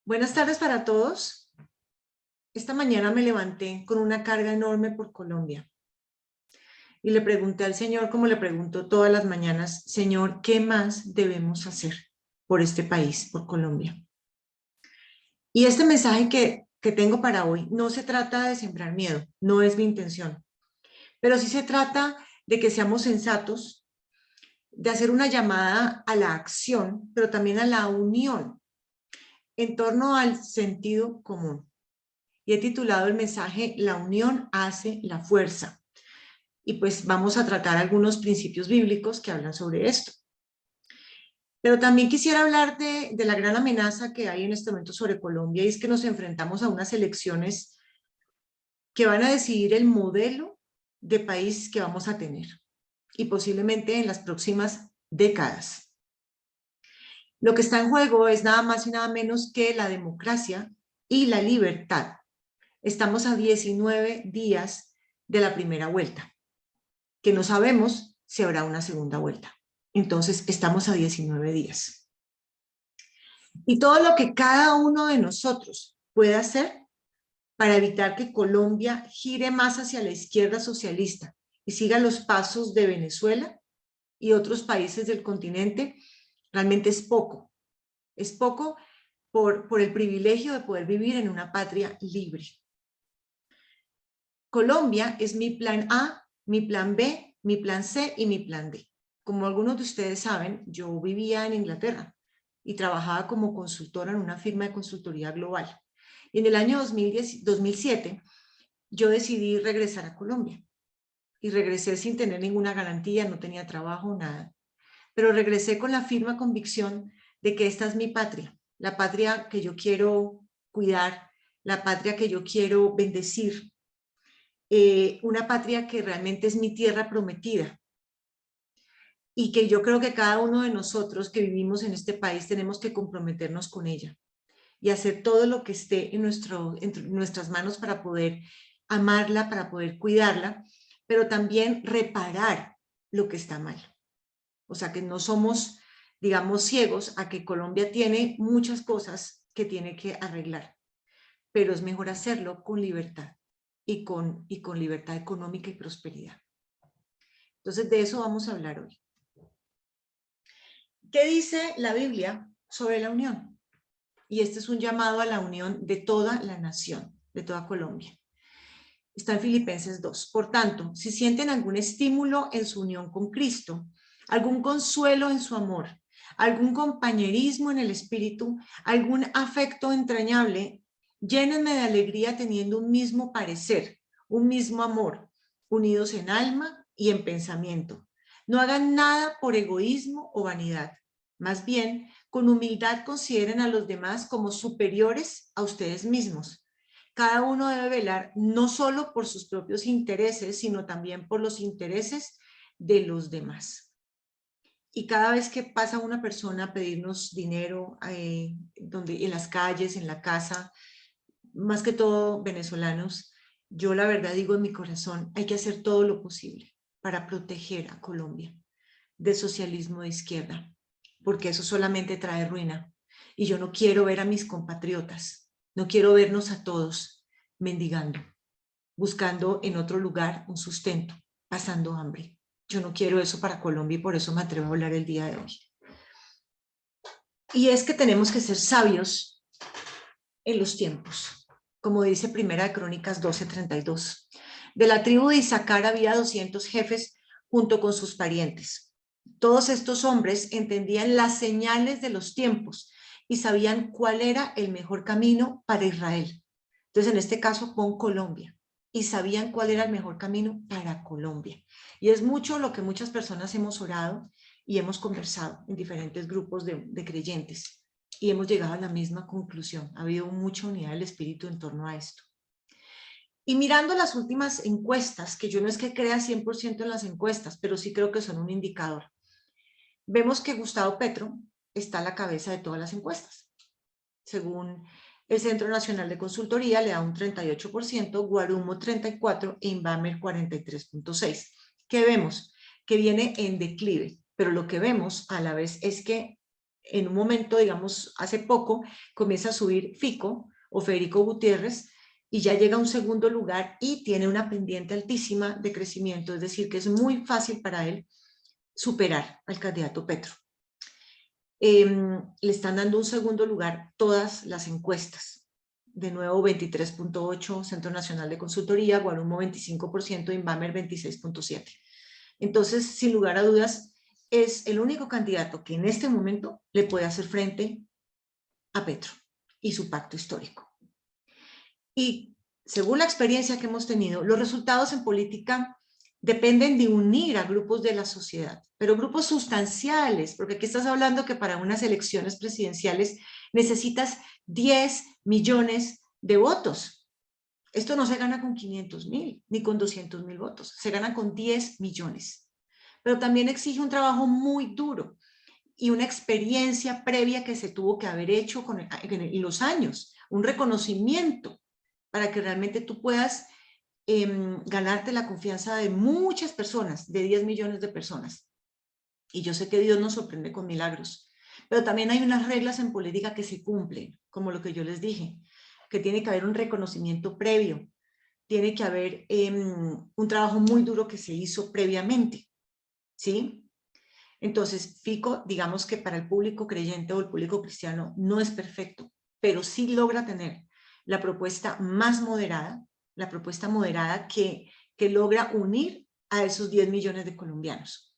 Buenas tardes para todos. Esta mañana me levanté con una carga enorme por Colombia y le pregunté al Señor, como le pregunto todas las mañanas, Señor, ¿qué más debemos hacer por este país, por Colombia? Y este mensaje que tengo para hoy no se trata de sembrar miedo, no es mi intención, pero sí se trata de que seamos sensatos, de hacer una llamada a la acción, pero también a la unión en torno al sentido común. Y he titulado el mensaje La unión hace la fuerza. Y pues vamos a tratar algunos principios bíblicos que hablan sobre esto. Pero también quisiera hablar de la gran amenaza que hay en este momento sobre Colombia, y es que nos enfrentamos a unas elecciones que van a decidir el modelo de país que vamos a tener, y posiblemente en las próximas décadas. Lo que está en juego es nada más y nada menos que la democracia y la libertad. Estamos a 19 días de la primera vuelta, que no sabemos si habrá una segunda vuelta. Entonces, estamos a 19 días. Y todo lo que cada uno de nosotros puede hacer para evitar que Colombia gire más hacia la izquierda socialista y siga los pasos de Venezuela y otros países del continente, realmente es poco. Es poco por el privilegio de poder vivir en una patria libre. Colombia es mi plan A, mi plan B, mi plan C y mi plan D. Como algunos de ustedes saben, yo vivía en Inglaterra y trabajaba como consultora en una firma de consultoría global. Y en el año 2007 yo decidí regresar a Colombia. Y regresé sin tener ninguna garantía, no tenía trabajo, nada. Pero regresé con la firme convicción de que esta es mi patria, la patria que yo quiero cuidar, la patria que yo quiero bendecir, una patria que realmente es mi tierra prometida y que yo creo que cada uno de nosotros que vivimos en este país tenemos que comprometernos con ella y hacer todo lo que esté en nuestras manos para poder amarla, para poder cuidarla, pero también reparar lo que está mal. O sea, que no somos, digamos, ciegos a que Colombia tiene muchas cosas que tiene que arreglar, pero es mejor hacerlo con libertad y con libertad económica y prosperidad. Entonces, de eso vamos a hablar hoy. ¿Qué dice la Biblia sobre la unión? Y este es un llamado a la unión de toda la nación, de toda Colombia. Está en Filipenses 2. Por tanto, si sienten algún estímulo en su unión con Cristo, algún consuelo en su amor, algún compañerismo en el espíritu, algún afecto entrañable, llénenme de alegría teniendo un mismo parecer, un mismo amor, unidos en alma y en pensamiento. No hagan nada por egoísmo o vanidad. Más bien, con humildad consideren a los demás como superiores a ustedes mismos. Cada uno debe velar no solo por sus propios intereses, sino también por los intereses de los demás. Y cada vez que pasa una persona a pedirnos dinero en las calles, en la casa, más que todo venezolanos, yo la verdad digo en mi corazón, hay que hacer todo lo posible para proteger a Colombia del socialismo de izquierda, porque eso solamente trae ruina. Y yo no quiero ver a mis compatriotas, no quiero vernos a todos mendigando, buscando en otro lugar un sustento, pasando hambre. Yo no quiero eso para Colombia y por eso me atrevo a hablar el día de hoy. Y es que tenemos que ser sabios en los tiempos, como dice Primera de Crónicas 12:32. De la tribu de Isaacar había 200 jefes junto con sus parientes. Todos estos hombres entendían las señales de los tiempos y sabían cuál era el mejor camino para Israel. Entonces, en este caso, con Colombia. Y sabían cuál era el mejor camino para Colombia. Y es mucho lo que muchas personas hemos orado y hemos conversado en diferentes grupos de creyentes. Y hemos llegado a la misma conclusión. Ha habido mucha unidad del espíritu en torno a esto. Y mirando las últimas encuestas, que yo no es que crea 100% en las encuestas, pero sí creo que son un indicador, vemos que Gustavo Petro está a la cabeza de todas las encuestas. Según el Centro Nacional de Consultoría, le da un 38%, Guarumo 34% e Inbamer 43.6%. ¿Qué vemos? Que viene en declive, pero lo que vemos a la vez es que en un momento, digamos, hace poco, comienza a subir Fico o Federico Gutiérrez y ya llega a un segundo lugar y tiene una pendiente altísima de crecimiento, es decir, que es muy fácil para él superar al candidato Petro. Le están dando un segundo lugar todas las encuestas. De nuevo, 23.8, Centro Nacional de Consultoría, Guarumo 25%, Inbamer 26.7. Entonces, sin lugar a dudas, es el único candidato que en este momento le puede hacer frente a Petro y su pacto histórico. Y según la experiencia que hemos tenido, los resultados en política dependen de unir a grupos de la sociedad, pero grupos sustanciales, porque aquí estás hablando que para unas elecciones presidenciales necesitas 10 millones de votos. Esto no se gana con 500.000 ni con 200.000 votos, se gana con 10 millones. Pero también exige un trabajo muy duro y una experiencia previa que se tuvo que haber hecho en los años, un reconocimiento para que realmente tú puedas ganarte la confianza de muchas personas, de 10 millones de personas. Y yo sé que Dios nos sorprende con milagros, pero también hay unas reglas en política que se cumplen, como lo que yo les dije, que tiene que haber un reconocimiento previo, tiene que haber un trabajo muy duro que se hizo previamente, ¿sí? Entonces, Fico, digamos que para el público creyente o el público cristiano no es perfecto, pero sí logra tener la propuesta más moderada, la propuesta moderada que logra unir a esos 10 millones de colombianos.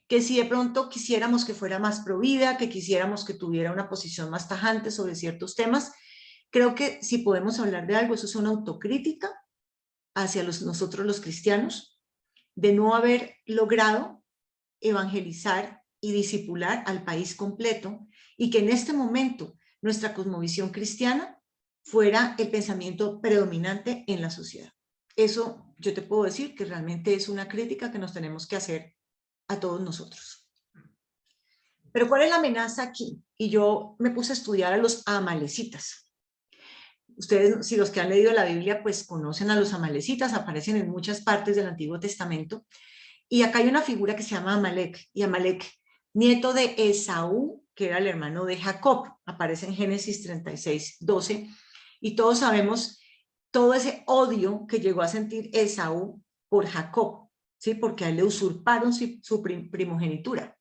Que si de pronto quisiéramos que fuera más provida, que quisiéramos que tuviera una posición más tajante sobre ciertos temas, creo que si podemos hablar de algo, eso es una autocrítica hacia nosotros los cristianos, de no haber logrado evangelizar y discipular al país completo y que en este momento nuestra cosmovisión cristiana fuera el pensamiento predominante en la sociedad. Eso yo te puedo decir que realmente es una crítica que nos tenemos que hacer a todos nosotros. Pero ¿cuál es la amenaza aquí? Y yo me puse a estudiar a los amalecitas. Ustedes, si los que han leído la Biblia, pues conocen a los amalecitas, aparecen en muchas partes del Antiguo Testamento. Y acá hay una figura que se llama Amalek, y Amalek, nieto de Esaú, que era el hermano de Jacob, aparece en Génesis 36:12, y todos sabemos todo ese odio que llegó a sentir Esaú por Jacob, ¿sí? Porque a él le usurparon su primogenitura.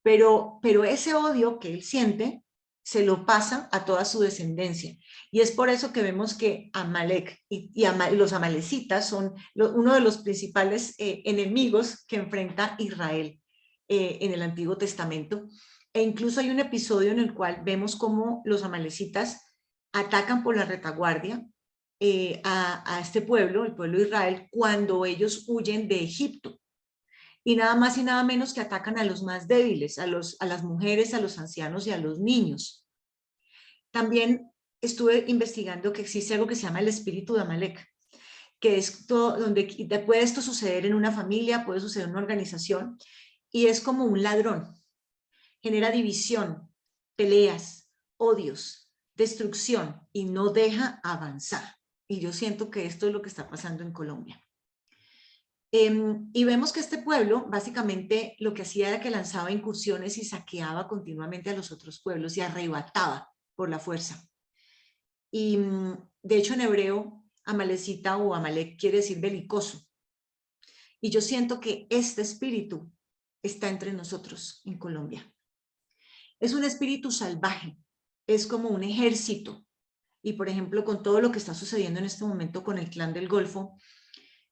Pero ese odio que él siente se lo pasa a toda su descendencia. Y es por eso que vemos que Amalek y los amalecitas son uno de los principales enemigos que enfrenta Israel en el Antiguo Testamento. E incluso hay un episodio en el cual vemos cómo los amalecitas atacan por la retaguardia a este pueblo, el pueblo de Israel, cuando ellos huyen de Egipto. Y nada más y nada menos que atacan a los más débiles, a las mujeres, a los ancianos y a los niños. También estuve investigando que existe algo que se llama el espíritu de Amalek, que es todo, donde puede esto suceder en una familia, puede suceder en una organización, y es como un ladrón. Genera división, peleas, odios, destrucción, y no deja avanzar. Y yo siento que esto es lo que está pasando en Colombia. Y vemos que este pueblo básicamente lo que hacía era que lanzaba incursiones y saqueaba continuamente a los otros pueblos y arrebataba por la fuerza. Y de hecho en hebreo, Amalecita o Amalek quiere decir belicoso. Y yo siento que este espíritu está entre nosotros en Colombia. Es un espíritu salvaje, es como un ejército. Y por ejemplo, con todo lo que está sucediendo en este momento con el Clan del Golfo,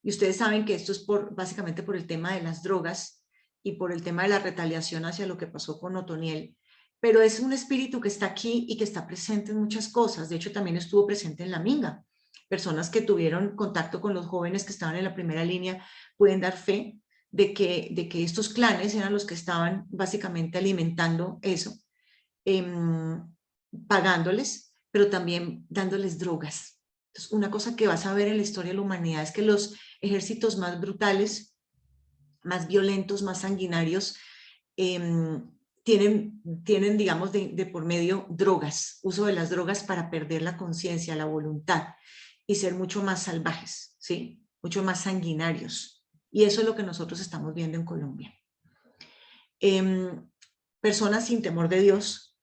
y ustedes saben que esto es básicamente por el tema de las drogas y por el tema de la retaliación hacia lo que pasó con Otoniel, pero es un espíritu que está aquí y que está presente en muchas cosas. De hecho, también estuvo presente en la Minga. Personas que tuvieron contacto con los jóvenes que estaban en la primera línea pueden dar fe de que estos clanes eran los que estaban básicamente alimentando eso, pagándoles, pero también dándoles drogas. Entonces, una cosa que vas a ver en la historia de la humanidad es que los ejércitos más brutales, más violentos, más sanguinarios, tienen, digamos, de por medio drogas, uso de las drogas para perder la conciencia, la voluntad y ser mucho más salvajes, ¿sí? Mucho más sanguinarios. Y eso es lo que nosotros estamos viendo en Colombia. personas sin temor de Dios,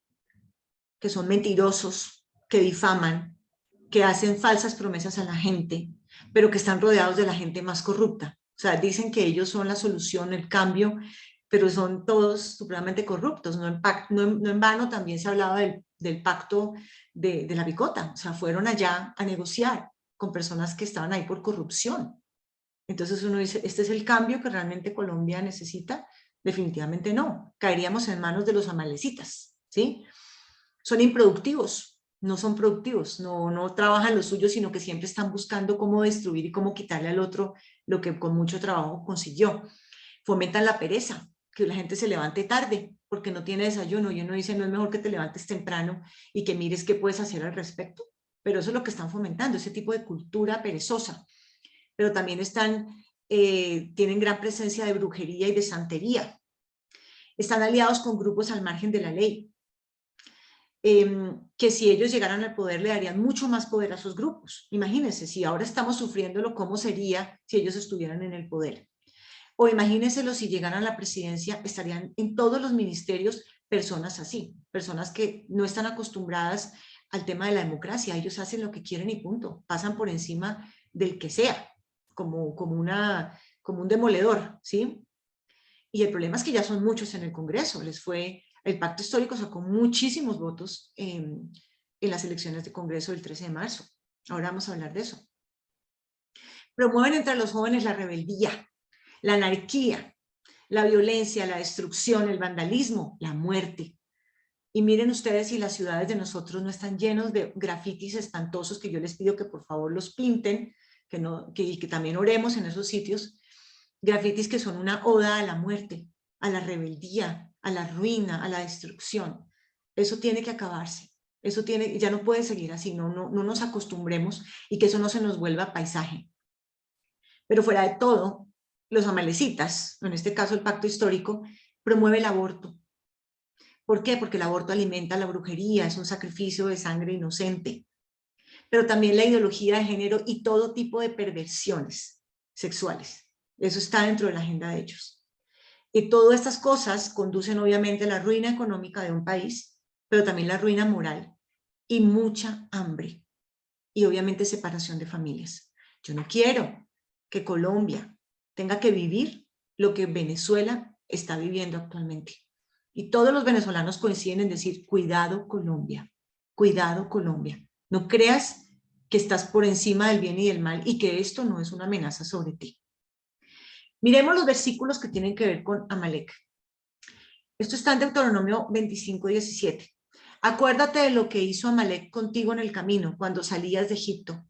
que son mentirosos, que difaman, que hacen falsas promesas a la gente, pero que están rodeados de la gente más corrupta. O sea, dicen que ellos son la solución, el cambio, pero son todos supremamente corruptos. No en vano también se hablaba del pacto de la picota. O sea, fueron allá a negociar con personas que estaban ahí por corrupción. Entonces uno dice, ¿este es el cambio que realmente Colombia necesita? Definitivamente no. Caeríamos en manos de los amalecitas, ¿sí? Son improductivos, no son productivos, no trabajan lo suyo, sino que siempre están buscando cómo destruir y cómo quitarle al otro lo que con mucho trabajo consiguió. Fomentan la pereza, que la gente se levante tarde porque no tiene desayuno, y uno dice, no es mejor que te levantes temprano y que mires qué puedes hacer al respecto, pero eso es lo que están fomentando, ese tipo de cultura perezosa. Pero también tienen gran presencia de brujería y de santería. Están aliados con grupos al margen de la ley, que si ellos llegaran al poder le darían mucho más poder a esos grupos. Imagínense, si ahora estamos sufriéndolo, ¿cómo sería si ellos estuvieran en el poder? O imagínenselo si llegaran a la presidencia, estarían en todos los ministerios personas así, personas que no están acostumbradas al tema de la democracia. Ellos hacen lo que quieren y punto, pasan por encima del que sea, como un demoledor, ¿sí? Y el problema es que ya son muchos en el Congreso. El pacto histórico sacó muchísimos votos en las elecciones de Congreso del 13 de marzo. Ahora vamos a hablar de eso. Promueven entre los jóvenes la rebeldía, la anarquía, la violencia, la destrucción, el vandalismo, la muerte. Y miren ustedes si las ciudades de nosotros no están llenos de grafitis espantosos, que yo les pido que por favor los pinten, que también oremos en esos sitios, grafitis que son una oda a la muerte, a la rebeldía, a la ruina, a la destrucción. Eso tiene que acabarse. Ya no puede seguir así, no nos acostumbremos y que eso no se nos vuelva paisaje. Pero fuera de todo, los amalecitas, en este caso el pacto histórico, promueve el aborto. ¿Por qué? Porque el aborto alimenta la brujería, es un sacrificio de sangre inocente. Pero también la ideología de género y todo tipo de perversiones sexuales. Eso está dentro de la agenda de ellos. Y todas estas cosas conducen obviamente a la ruina económica de un país, pero también la ruina moral y mucha hambre. Y obviamente separación de familias. Yo no quiero que Colombia tenga que vivir lo que Venezuela está viviendo actualmente. Y todos los venezolanos coinciden en decir, cuidado Colombia, cuidado Colombia. No creas que estás por encima del bien y del mal y que esto no es una amenaza sobre ti. Miremos los versículos que tienen que ver con Amalek. Esto está en Deuteronomio 25:17. Acuérdate de lo que hizo Amalek contigo en el camino cuando salías de Egipto,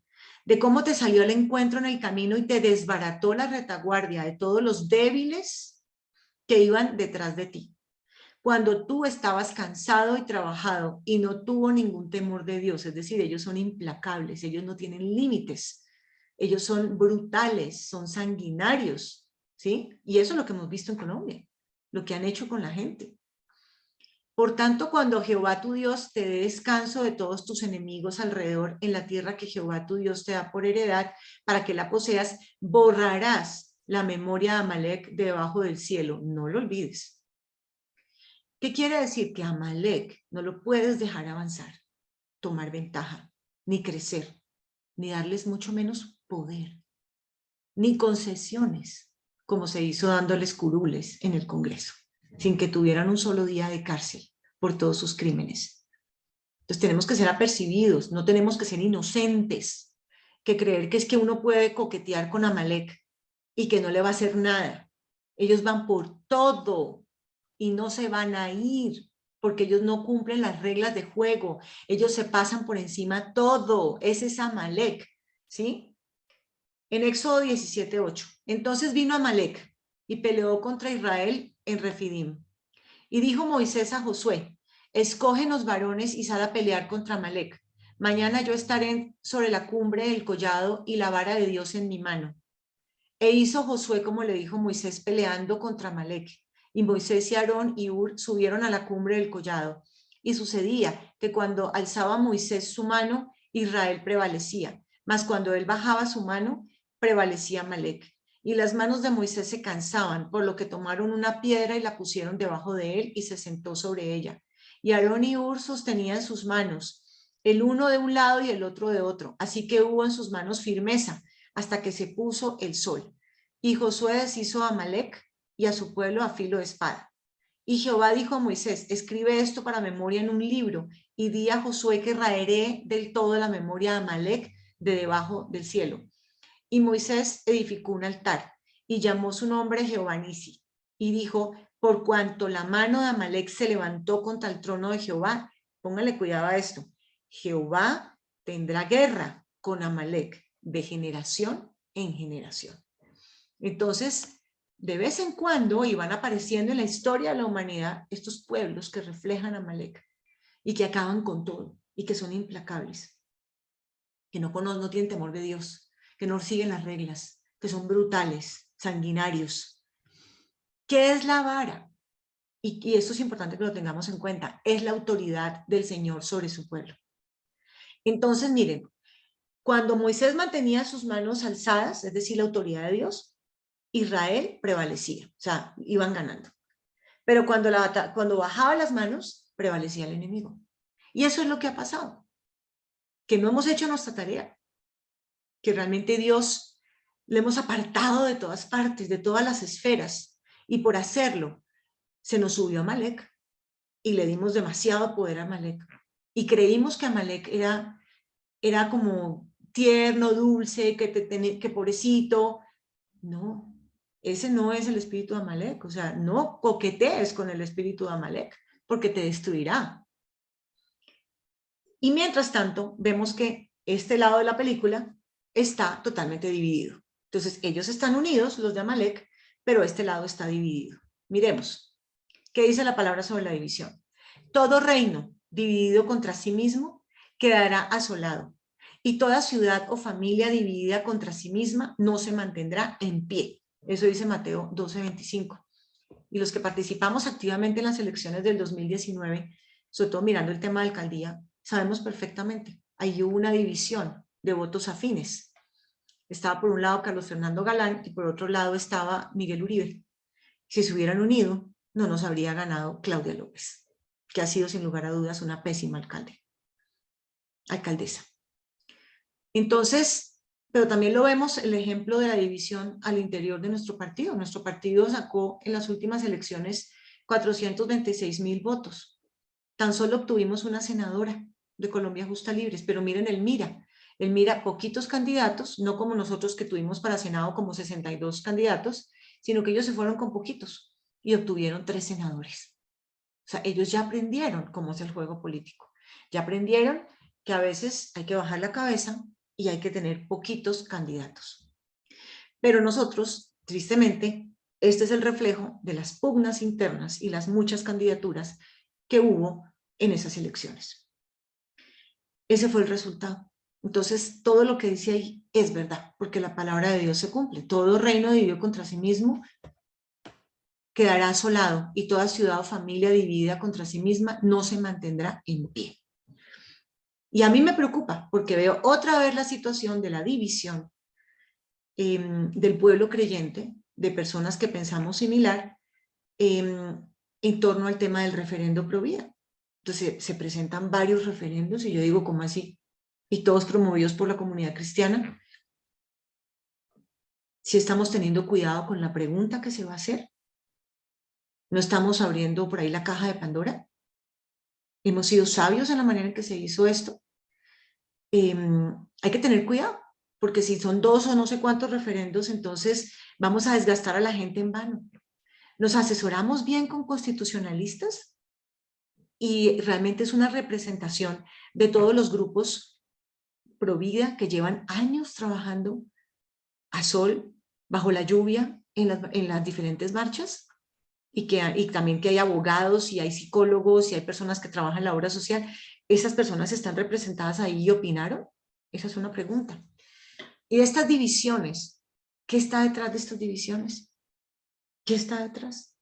de cómo te salió al encuentro en el camino y te desbarató la retaguardia de todos los débiles que iban detrás de ti. Cuando tú estabas cansado y trabajado y no tuvo ningún temor de Dios, es decir, ellos son implacables, ellos no tienen límites, ellos son brutales, son sanguinarios, ¿sí? Y eso es lo que hemos visto en Colombia, lo que han hecho con la gente. Por tanto, cuando Jehová tu Dios te dé descanso de todos tus enemigos alrededor en la tierra que Jehová tu Dios te da por heredad, para que la poseas, borrarás la memoria de Amalek debajo del cielo. No lo olvides. ¿Qué quiere decir? Que Amalek no lo puedes dejar avanzar, tomar ventaja, ni crecer, ni darles mucho menos poder, ni concesiones, como se hizo dándoles curules en el Congreso, sin que tuvieran un solo día de cárcel por todos sus crímenes. Entonces tenemos que ser apercibidos, no tenemos que ser inocentes, que creer que es que uno puede coquetear con Amalek y que no le va a hacer nada. Ellos van por todo y no se van a ir porque ellos no cumplen las reglas de juego. Ellos se pasan por encima todo. Ese es Amalek, ¿sí? En Éxodo 17:8. Entonces vino Amalek y peleó contra Israel en Refidim. Y dijo Moisés a Josué, escógenos varones y sal a pelear contra Amalek. Mañana yo estaré sobre la cumbre del collado y la vara de Dios en mi mano. E hizo Josué como le dijo Moisés peleando contra Amalek. Y Moisés y Aarón y Hur subieron a la cumbre del collado. Y sucedía que cuando alzaba Moisés su mano, Israel prevalecía. Mas cuando él bajaba su mano, prevalecía Amalek. y las manos de Moisés se cansaban, por lo que tomaron una piedra y la pusieron debajo de él y se sentó sobre ella. Y Aarón y Hur sostenían sus manos, el uno de un lado y el otro de otro, así que hubo en sus manos firmeza hasta que se puso el sol. Y Josué deshizo a Amalec y a su pueblo a filo de espada. Y Jehová dijo a Moisés, escribe esto para memoria en un libro y di a Josué que raeré del todo la memoria de Amalec de debajo del cielo. Y Moisés edificó un altar y llamó su nombre Jehová Nisi y dijo, por cuanto la mano de Amalec se levantó contra el trono de Jehová, póngale cuidado a esto, Jehová tendrá guerra con Amalec de generación en generación. Entonces, de vez en cuando iban apareciendo en la historia de la humanidad estos pueblos que reflejan a Amalec y que acaban con todo y que son implacables, que no tienen temor de Dios, que no siguen las reglas, que son brutales, sanguinarios. ¿Qué es la vara? Y esto es importante que lo tengamos en cuenta, es la autoridad del Señor sobre su pueblo. Entonces, miren, cuando Moisés mantenía sus manos alzadas, es decir, la autoridad de Dios, Israel prevalecía, o sea, iban ganando. Pero cuando bajaba las manos, prevalecía el enemigo. Y eso es lo que ha pasado, que no hemos hecho nuestra tarea, que realmente Dios le hemos apartado de todas partes, de todas las esferas, y por hacerlo se nos subió Amalec y le dimos demasiado poder a Amalec. Y creímos que Amalec era como tierno, dulce, que pobrecito. No, ese no es el espíritu de Amalec. O sea, no coquetees con el espíritu de Amalec, porque te destruirá. Y mientras tanto, vemos que este lado de la película está totalmente dividido. Entonces, ellos están unidos, los de Amalec, pero este lado está dividido. Miremos, ¿qué dice la palabra sobre la división? Todo reino dividido contra sí mismo quedará asolado, y toda ciudad o familia dividida contra sí misma no se mantendrá en pie. Eso dice Mateo 12:25. Y los que participamos activamente en las elecciones del 2019, sobre todo mirando el tema de alcaldía, sabemos perfectamente, ahí hubo una división de votos afines. Estaba por un lado Carlos Fernando Galán y por otro lado estaba Miguel Uribe. Si se hubieran unido, no nos habría ganado Claudia López, que ha sido sin lugar a dudas una pésima alcaldesa. Entonces, pero también lo vemos el ejemplo de la división al interior de nuestro partido. Nuestro partido sacó en las últimas elecciones 426,000 votos. Tan solo obtuvimos una senadora de Colombia Justa Libres, pero miren el Mira, poquitos candidatos, no como nosotros que tuvimos para Senado como 62 candidatos, sino que ellos se fueron con poquitos y obtuvieron 3 senadores. O sea, ellos ya aprendieron cómo es el juego político. Ya aprendieron que a veces hay que bajar la cabeza y hay que tener poquitos candidatos. Pero nosotros, tristemente, este es el reflejo de las pugnas internas y las muchas candidaturas que hubo en esas elecciones. Ese fue el resultado. Entonces, todo lo que dice ahí es verdad, porque la palabra de Dios se cumple. Todo reino dividido contra sí mismo quedará asolado, y toda ciudad o familia dividida contra sí misma no se mantendrá en pie. Y a mí me preocupa, porque veo otra vez la situación de la división del pueblo creyente, de personas que pensamos similar, en torno al tema del referendo pro vida. Entonces se presentan varios referendos y yo digo, ¿cómo así? Y todos promovidos por la comunidad cristiana. Si estamos teniendo cuidado con la pregunta que se va a hacer, no estamos abriendo por ahí la caja de Pandora. Hemos sido sabios en la manera en que se hizo esto. Hay que tener cuidado, porque si son 2 o no sé cuántos referendos, entonces vamos a desgastar a la gente en vano. Nos asesoramos bien con constitucionalistas y realmente es una representación de todos los grupos pro vida que llevan años trabajando a sol, bajo la lluvia, en las diferentes marchas, y también que hay abogados y hay psicólogos y hay personas que trabajan en la obra social. ¿Esas personas están representadas ahí y opinaron? Esa es una pregunta. Y de estas divisiones, ¿qué está detrás de estas divisiones? ¿Qué está detrás?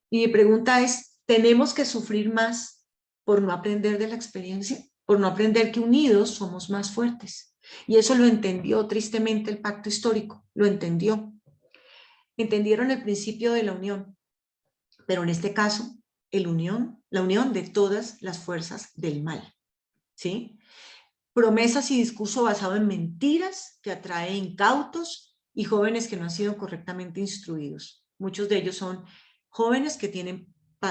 Y mi pregunta es, ¿tenemos que sufrir más por no aprender de la experiencia? Por no aprender que unidos somos más fuertes, Y eso lo entendió tristemente el pacto histórico, lo entendió. Entendieron el principio de la unión, pero en este caso, la unión de todas las fuerzas del mal, ¿sí? Promesas y discurso basado en mentiras que atrae incautos y jóvenes que no han sido correctamente instruidos. Muchos de ellos son jóvenes que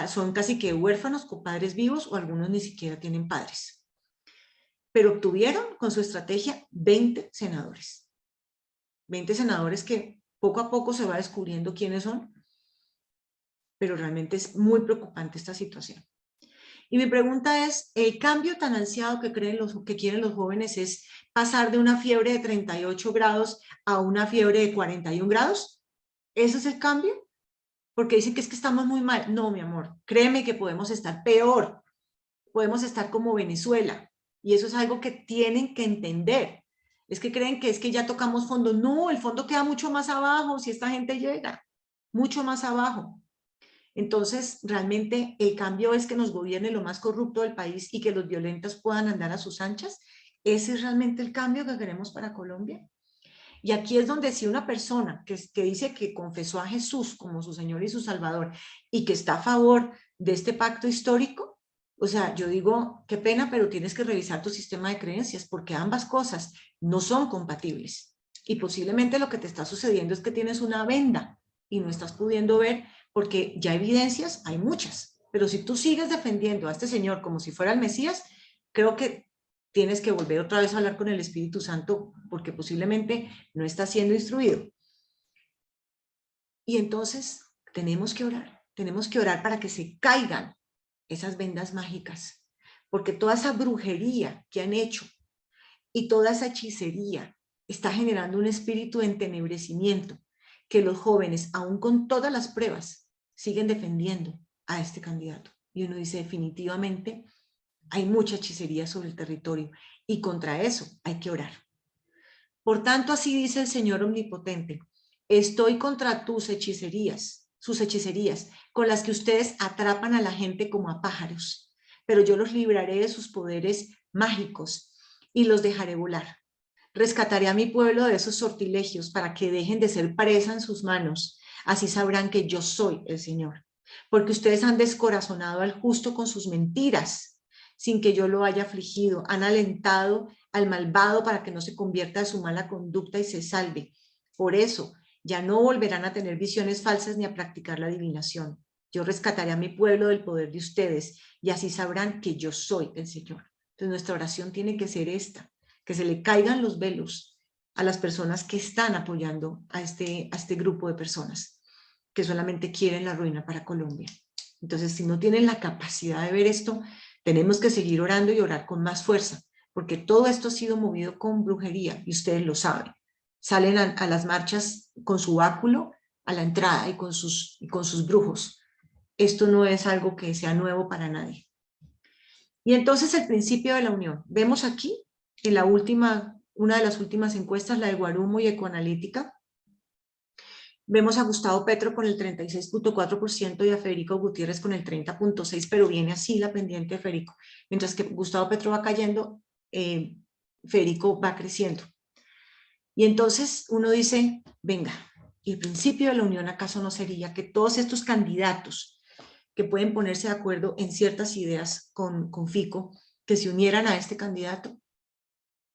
son casi que huérfanos con padres vivos o algunos ni siquiera tienen padres. Pero obtuvieron con su estrategia 20 senadores. 20 senadores que poco a poco se va descubriendo quiénes son, pero realmente es muy preocupante esta situación. Y mi pregunta es, ¿el cambio tan ansiado que quieren los jóvenes es pasar de una fiebre de 38 grados a una fiebre de 41 grados? ¿Ese es el cambio? Porque dicen que es que estamos muy mal. No, mi amor, créeme que podemos estar peor. Podemos estar como Venezuela. Y eso es algo que tienen que entender. Es que creen que es que ya tocamos fondo. No, el fondo queda mucho más abajo si esta gente llega. Mucho más abajo. Entonces, realmente el cambio es que nos gobierne lo más corrupto del país y que los violentos puedan andar a sus anchas. ¿Ese es realmente el cambio que queremos para Colombia? Y aquí es donde si una persona que dice que confesó a Jesús como su Señor y su Salvador y que está a favor de este pacto histórico, o sea, yo digo, qué pena, pero tienes que revisar tu sistema de creencias porque ambas cosas no son compatibles. Y posiblemente lo que te está sucediendo es que tienes una venda y no estás pudiendo ver porque ya evidencias hay muchas. Pero si tú sigues defendiendo a este señor como si fuera el Mesías, creo que tienes que volver otra vez a hablar con el Espíritu Santo porque posiblemente no está siendo instruido. Y entonces tenemos que orar para que se caigan esas vendas mágicas, porque toda esa brujería que han hecho y toda esa hechicería está generando un espíritu de entenebrecimiento que los jóvenes, aún con todas las pruebas, siguen defendiendo a este candidato. Y uno dice, definitivamente, hay mucha hechicería sobre el territorio y contra eso hay que orar. Por tanto, así dice el Señor Omnipotente, estoy contra sus hechicerías, con las que ustedes atrapan a la gente como a pájaros, pero yo los libraré de sus poderes mágicos y los dejaré volar. Rescataré a mi pueblo de esos sortilegios para que dejen de ser presa en sus manos. Así sabrán que yo soy el Señor. Porque ustedes han descorazonado al justo con sus mentiras, sin que yo lo haya afligido. Han alentado al malvado para que no se convierta de su mala conducta y se salve. Por eso, ya no volverán a tener visiones falsas ni a practicar la adivinación. Yo rescataré a mi pueblo del poder de ustedes y así sabrán que yo soy el Señor. Entonces nuestra oración tiene que ser esta, que se le caigan los velos a las personas que están apoyando a este grupo de personas que solamente quieren la ruina para Colombia. Entonces, si no tienen la capacidad de ver esto, tenemos que seguir orando y orar con más fuerza, porque todo esto ha sido movido con brujería y ustedes lo saben. Salen a las marchas con su báculo a la entrada y con sus brujos. Esto no es algo que sea nuevo para nadie. Y entonces el principio de la unión. Vemos aquí en una de las últimas encuestas, la de Guarumo y Ecoanalítica, vemos a Gustavo Petro con el 36.4% y a Federico Gutiérrez con el 30.6%, pero viene así la pendiente de Federico. Mientras que Gustavo Petro va cayendo, Federico va creciendo. Y entonces uno dice, venga, ¿y el principio de la unión acaso no sería que todos estos candidatos que pueden ponerse de acuerdo en ciertas ideas con Fico, que se unieran a este candidato?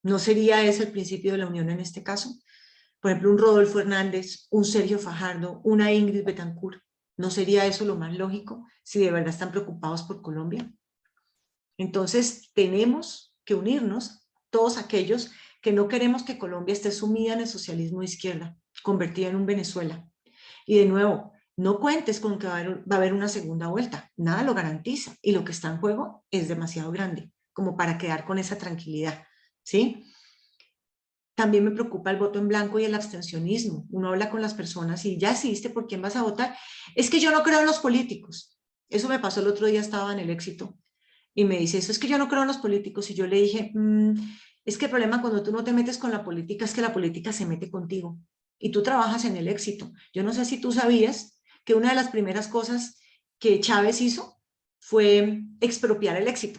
¿No sería ese el principio de la unión en este caso? Por ejemplo, un Rodolfo Hernández, un Sergio Fajardo, una Ingrid Betancourt. ¿No sería eso lo más lógico si de verdad están preocupados por Colombia? Entonces, tenemos que unirnos todos aquellos que no queremos que Colombia esté sumida en el socialismo de izquierda, convertida en un Venezuela. Y de nuevo, no cuentes con que va a haber una segunda vuelta, nada lo garantiza, y lo que está en juego es demasiado grande como para quedar con esa tranquilidad, ¿sí? También me preocupa el voto en blanco y el abstencionismo. Uno habla con las personas y ya decidiste por quién vas a votar. Es que yo no creo en los políticos. Eso me pasó el otro día, estaba en el Éxito, y me dice, eso es que yo no creo en los políticos. Y yo le dije, es que el problema cuando tú no te metes con la política es que la política se mete contigo. Y tú trabajas en el Éxito. Yo no sé si tú sabías que una de las primeras cosas que Chávez hizo fue expropiar el Éxito.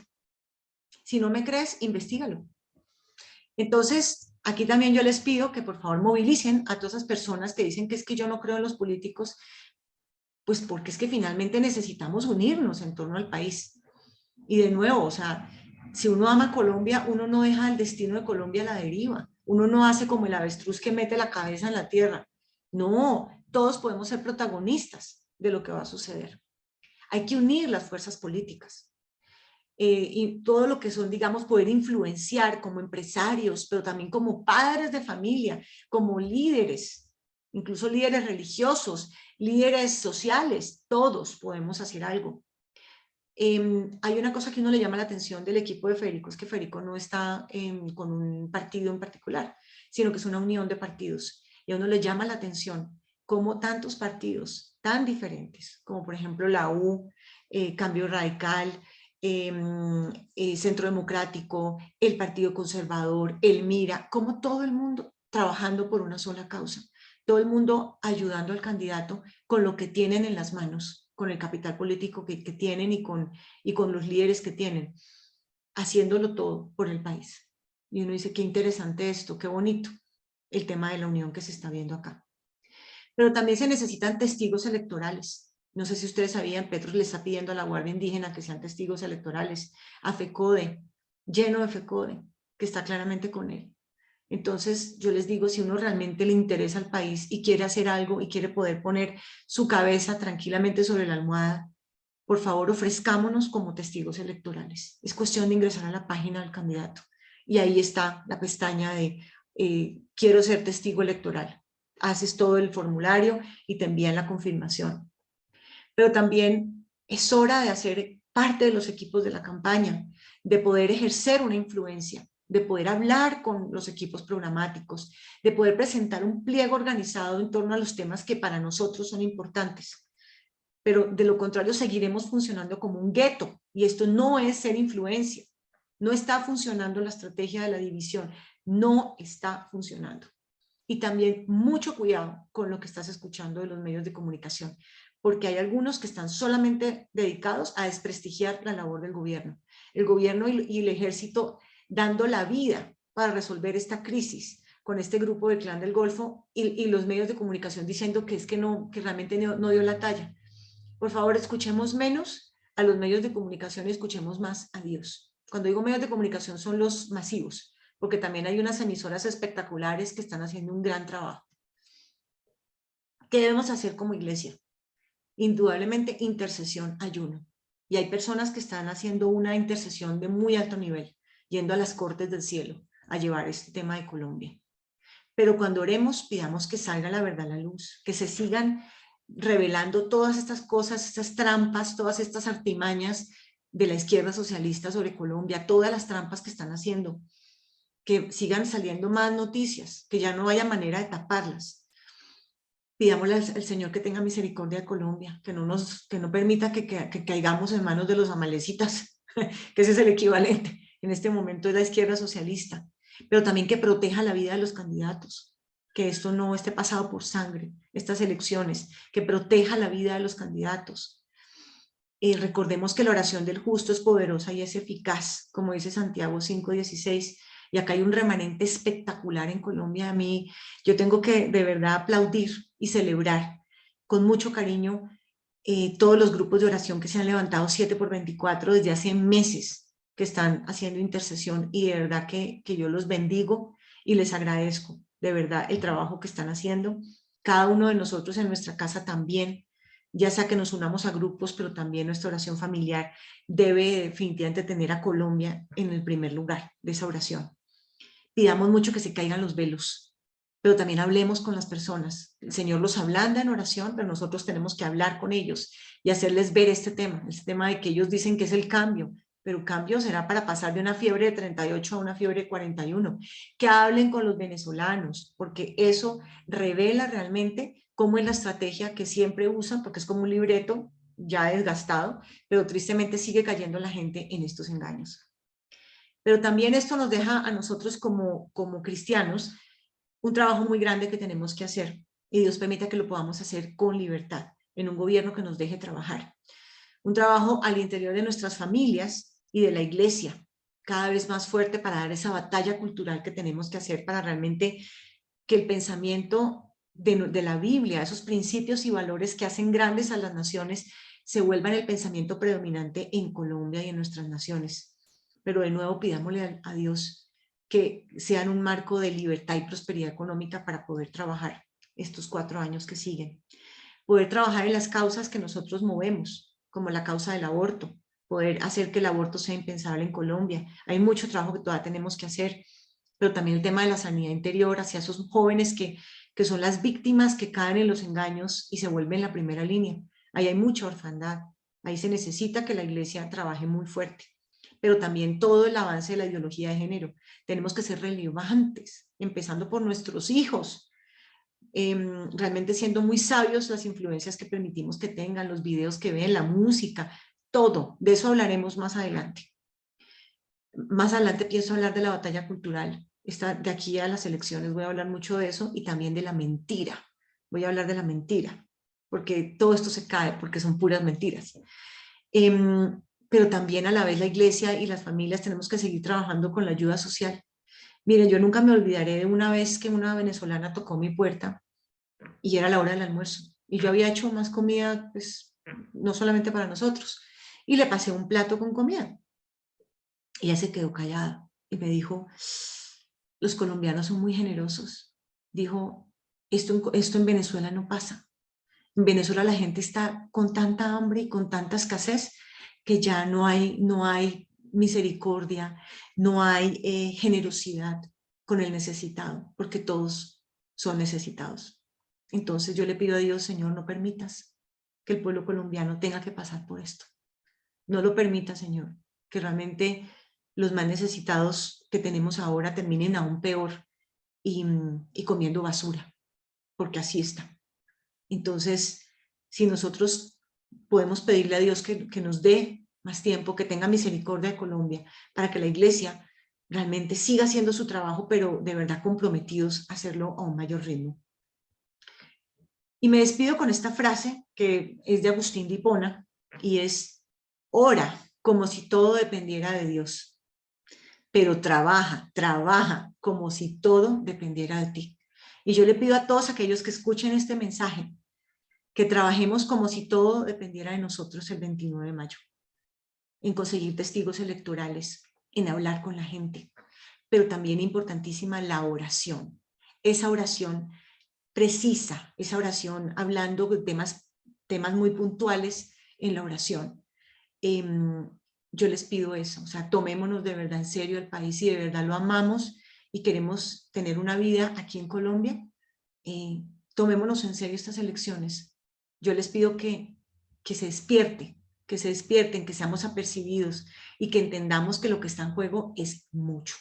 Si no me crees, investígalo. Entonces, Aquí también yo les pido que por favor movilicen a todas esas personas que dicen que es que yo no creo en los políticos, pues porque es que finalmente necesitamos unirnos en torno al país. Y de nuevo, o sea, si uno ama Colombia, uno no deja el destino de Colombia a la deriva. Uno no hace como el avestruz que mete la cabeza en la tierra. No, todos podemos ser protagonistas de lo que va a suceder. Hay que unir las fuerzas políticas. Y todo lo que son, digamos, poder influenciar como empresarios, pero también como padres de familia, como líderes, incluso líderes religiosos, líderes sociales, todos podemos hacer algo. Hay una cosa que uno le llama la atención del equipo de Federico, es que Federico no está con un partido en particular, sino que es una unión de partidos. Y a uno le llama la atención cómo tantos partidos tan diferentes, como por ejemplo la U, Cambio Radical, Centro Democrático, el Partido Conservador, el MIRA, como todo el mundo trabajando por una sola causa, todo el mundo ayudando al candidato con lo que tienen en las manos, con el capital político que tienen y con los líderes que tienen, haciéndolo todo por el país. Y uno dice, qué interesante esto, qué bonito el tema de la unión que se está viendo acá. Pero también se necesitan testigos electorales. No sé si ustedes sabían, Petro le está pidiendo a la Guardia Indígena que sean testigos electorales, a FECODE, lleno de FECODE, que está claramente con él. Entonces, yo les digo, si uno realmente le interesa al país y quiere hacer algo y quiere poder poner su cabeza tranquilamente sobre la almohada, por favor, ofrezcámonos como testigos electorales. Es cuestión de ingresar a la página del candidato y ahí está la pestaña de quiero ser testigo electoral. Haces todo el formulario y te envían la confirmación. Pero también es hora de hacer parte de los equipos de la campaña, de poder ejercer una influencia, de poder hablar con los equipos programáticos, de poder presentar un pliego organizado en torno a los temas que para nosotros son importantes. Pero de lo contrario seguiremos funcionando como un gueto y esto no es ser influencia. No está funcionando la estrategia de la división, no está funcionando. Y también mucho cuidado con lo que estás escuchando de los medios de comunicación, porque hay algunos que están solamente dedicados a desprestigiar la labor del gobierno. El gobierno y el ejército dando la vida para resolver esta crisis con este grupo del Clan del Golfo y los medios de comunicación diciendo que es que no, que realmente no dio la talla. Por favor, escuchemos menos a los medios de comunicación y escuchemos más a Dios. Cuando digo medios de comunicación son los masivos, porque también hay unas emisoras espectaculares que están haciendo un gran trabajo. ¿Qué debemos hacer como iglesia? Indudablemente intercesión, ayuno. Y hay personas que están haciendo una intercesión de muy alto nivel, yendo a las cortes del cielo a llevar este tema de Colombia. Pero cuando oremos, pidamos que salga la verdad a la luz, que se sigan revelando todas estas cosas, estas trampas, todas estas artimañas de la izquierda socialista sobre Colombia, todas las trampas que están haciendo, que sigan saliendo más noticias, que ya no haya manera de taparlas. Pidámosle al Señor que tenga misericordia de Colombia, que no permita que caigamos en manos de los amalecitas, que ese es el equivalente en este momento de la izquierda socialista, pero también que proteja la vida de los candidatos, que esto no esté pasado por sangre, estas elecciones, que proteja la vida de los candidatos. Recordemos que la oración del justo es poderosa y es eficaz, como dice Santiago 5:16, y acá hay un remanente espectacular en Colombia. A mí, yo tengo que de verdad aplaudir y celebrar con mucho cariño todos los grupos de oración que se han levantado 7x24 desde hace meses, que están haciendo intercesión, y de verdad que yo los bendigo y les agradezco de verdad el trabajo que están haciendo. Cada uno de nosotros en nuestra casa también, ya sea que nos unamos a grupos, pero también nuestra oración familiar debe definitivamente tener a Colombia en el primer lugar de esa oración. Pidamos mucho que se caigan los velos, pero también hablemos con las personas. El Señor los ablanda en oración, pero nosotros tenemos que hablar con ellos y hacerles ver este tema de que ellos dicen que es el cambio, pero el cambio será para pasar de una fiebre de 38 a una fiebre de 41. Que hablen con los venezolanos, porque eso revela realmente cómo es la estrategia que siempre usan, porque es como un libreto ya desgastado, pero tristemente sigue cayendo la gente en estos engaños. Pero también esto nos deja a nosotros como cristianos un trabajo muy grande que tenemos que hacer, y Dios permita que lo podamos hacer con libertad, en un gobierno que nos deje trabajar. Un trabajo al interior de nuestras familias y de la iglesia, cada vez más fuerte para dar esa batalla cultural que tenemos que hacer para realmente que el pensamiento de la Biblia, esos principios y valores que hacen grandes a las naciones, se vuelvan el pensamiento predominante en Colombia y en nuestras naciones. Pero de nuevo pidámosle a Dios que sean un marco de libertad y prosperidad económica para poder trabajar estos 4 años que siguen. Poder trabajar en las causas que nosotros movemos, como la causa del aborto, poder hacer que el aborto sea impensable en Colombia. Hay mucho trabajo que todavía tenemos que hacer, pero también el tema de la sanidad interior hacia esos jóvenes que son las víctimas que caen en los engaños y se vuelven la primera línea. Ahí hay mucha orfandad, ahí se necesita que la iglesia trabaje muy fuerte, pero también todo el avance de la ideología de género. Tenemos que ser relevantes, empezando por nuestros hijos, realmente siendo muy sabios las influencias que permitimos que tengan, los videos que ven, la música, todo. De eso hablaremos más adelante. Más adelante pienso hablar de la batalla cultural. De aquí a las elecciones voy a hablar mucho de eso y también de la mentira. Voy a hablar de la mentira, porque todo esto se cae, porque son puras mentiras. Pero también a la vez la iglesia y las familias tenemos que seguir trabajando con la ayuda social. Miren, yo nunca me olvidaré de una vez que una venezolana tocó mi puerta y era la hora del almuerzo. Y yo había hecho más comida, pues, no solamente para nosotros. Y le pasé un plato con comida. Ella se quedó callada y me dijo, los colombianos son muy generosos. Dijo, esto en Venezuela no pasa. En Venezuela la gente está con tanta hambre y con tanta escasez que ya no hay misericordia, no hay generosidad con el necesitado, porque todos son necesitados. Entonces yo le pido a Dios, Señor, no permitas que el pueblo colombiano tenga que pasar por esto. No lo permita, Señor, que realmente los más necesitados que tenemos ahora terminen aún peor y comiendo basura, porque así está. Entonces, si nosotros podemos pedirle a Dios que nos dé más tiempo, que tenga misericordia de Colombia, para que la iglesia realmente siga haciendo su trabajo, pero de verdad comprometidos a hacerlo a un mayor ritmo. Y me despido con esta frase que es de Agustín de Hipona y es: ora como si todo dependiera de Dios, pero trabaja como si todo dependiera de ti. Y yo le pido a todos aquellos que escuchen este mensaje que trabajemos como si todo dependiera de nosotros el 29 de mayo, en conseguir testigos electorales, en hablar con la gente, pero también importantísima la oración. Esa oración precisa, esa oración hablando de temas muy puntuales en la oración. Yo les pido eso, o sea, tomémonos de verdad en serio el país y de verdad lo amamos y queremos tener una vida aquí en Colombia. Tomémonos en serio estas elecciones. Yo les pido que se despierten, que seamos apercibidos y que entendamos que lo que está en juego es mucho.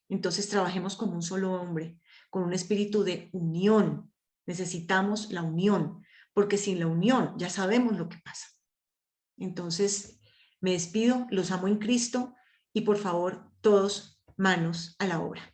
Entonces trabajemos como un solo hombre, con un espíritu de unión. Necesitamos la unión, porque sin la unión ya sabemos lo que pasa. Entonces me despido, los amo en Cristo y por favor todos manos a la obra.